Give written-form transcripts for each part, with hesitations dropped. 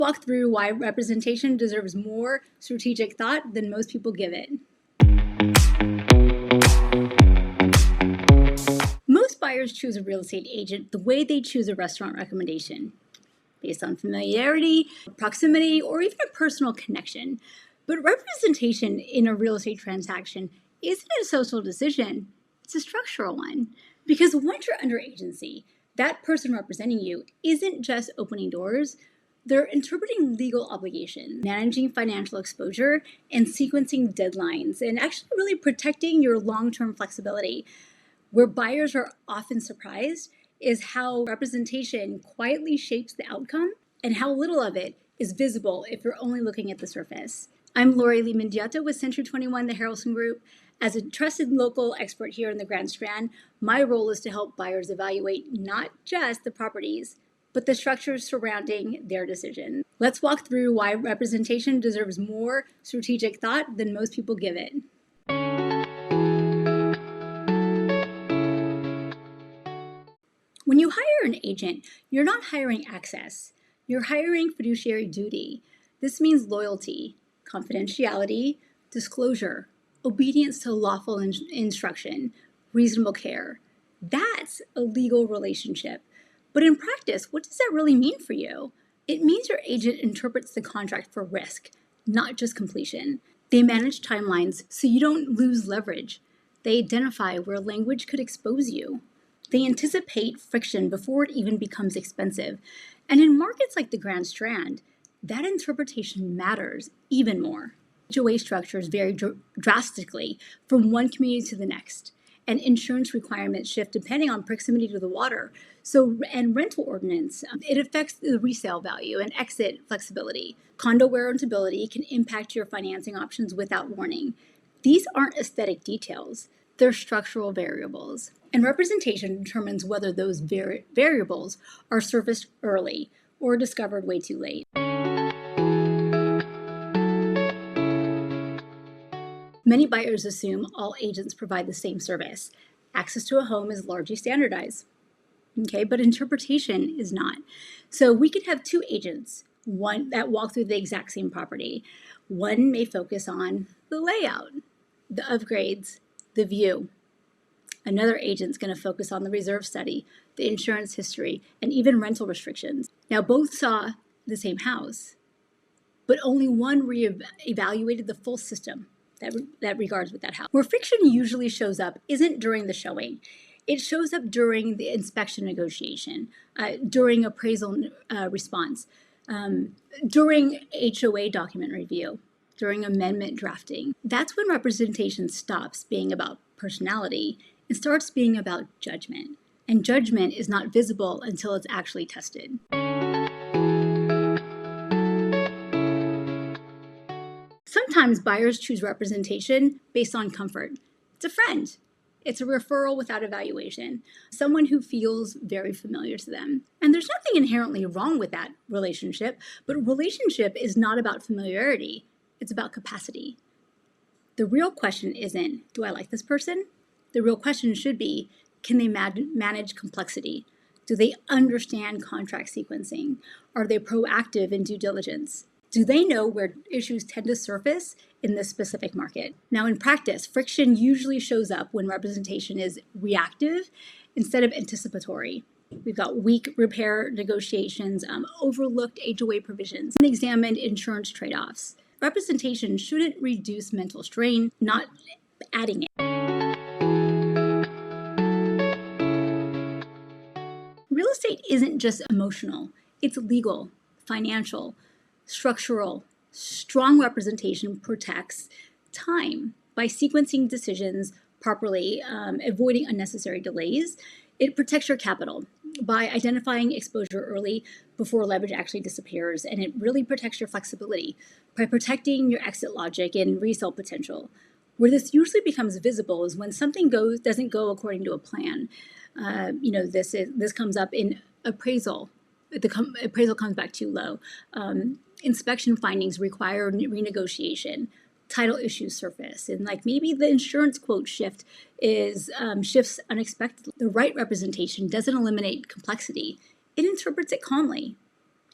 Walk through why representation deserves more strategic thought than most people give it. Most buyers choose a real estate agent the way they choose a restaurant recommendation, based on familiarity, proximity, or even a personal connection. But representation in a real estate transaction isn't a social decision, it's a structural one. Because once you're under agency, that person representing you isn't just opening doors, they're interpreting legal obligations, managing financial exposure, and sequencing deadlines, and actually really protecting your long-term flexibility. Where buyers are often surprised is how representation quietly shapes the outcome and how little of it is visible if you're only looking at the surface. I'm Lori Lee Mendieta with Century 21, the Harrelson Group. As a trusted local expert here in the Grand Strand, my role is to help buyers evaluate not just the properties, but the structures surrounding their decision. Let's walk through why representation deserves more strategic thought than most people give it. When you hire an agent, you're not hiring access. You're hiring fiduciary duty. This means loyalty, confidentiality, disclosure, obedience to lawful instruction, reasonable care. That's a legal relationship. But in practice, what does that really mean for you? It means your agent interprets the contract for risk, not just completion. They manage timelines so you don't lose leverage. They identify where language could expose you. They anticipate friction before it even becomes expensive. And in markets like the Grand Strand, that interpretation matters even more. HOA structures vary drastically from one community to the next, and insurance requirements shift depending on proximity to the water. And rental ordinance, it affects the resale value and exit flexibility. Condo rentability can impact your financing options without warning. These aren't aesthetic details, they're structural variables. And representation determines whether those variables are surfaced early or discovered way too late. Many buyers assume all agents provide the same service. Access to a home is largely standardized, okay, but interpretation is not. So we could have two agents, one that walk through the exact same property. One may focus on the layout, the upgrades, the view. Another agent's going to focus on the reserve study, the insurance history, and even rental restrictions. Now, both saw the same house, but only one evaluated the full system that regards with that house. Where friction usually shows up isn't during the showing. It shows up during the inspection negotiation, during appraisal response, during HOA document review, during amendment drafting. That's when representation stops being about personality and starts being about judgment. And judgment is not visible until it's actually tested. Sometimes buyers choose representation based on comfort. It's a friend. It's a referral without evaluation, someone who feels very familiar to them. And there's nothing inherently wrong with that relationship, but relationship is not about familiarity. It's about capacity. The real question isn't, do I like this person? The real question should be, can they manage complexity? Do they understand contract sequencing? Are they proactive in due diligence? Do they know where issues tend to surface in this specific market? Now, in practice, friction usually shows up when representation is reactive instead of anticipatory. We've got weak repair negotiations, overlooked HOA provisions, unexamined insurance trade-offs. Representation shouldn't reduce mental strain, not adding it. Real estate isn't just emotional, it's legal, financial, structural. Strong representation protects time by sequencing decisions properly, avoiding unnecessary delays. It protects your capital by identifying exposure early before leverage actually disappears, and it really protects your flexibility by protecting your exit logic and resale potential. Where this usually becomes visible is when something doesn't go according to a plan. This comes up in appraisal. The appraisal comes back too low. Inspection findings require renegotiation. Title issues surface, and maybe the insurance quote shifts unexpectedly. The right representation doesn't eliminate complexity; it interprets it calmly.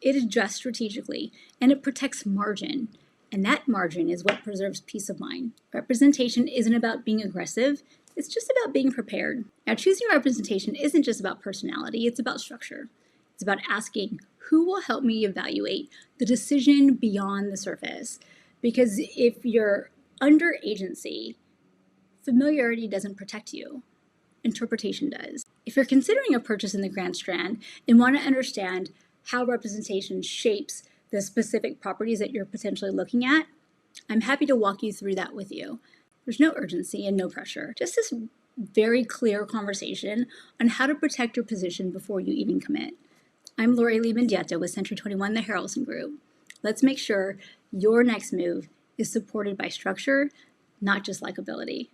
It adjusts strategically, and it protects margin. And that margin is what preserves peace of mind. Representation isn't about being aggressive, it's just about being prepared. Now, choosing representation isn't just about personality, it's about structure. It's about asking, who will help me evaluate the decision beyond the surface? Because if you're under agency, familiarity doesn't protect you. Interpretation does. If you're considering a purchase in the Grand Strand and want to understand how representation shapes the specific properties that you're potentially looking at, I'm happy to walk you through that with you. There's no urgency and no pressure, just this very clear conversation on how to protect your position before you even commit. I'm Lori Lee Mendieta with Century 21, the Harrelson Group. Let's make sure your next move is supported by structure, not just likability.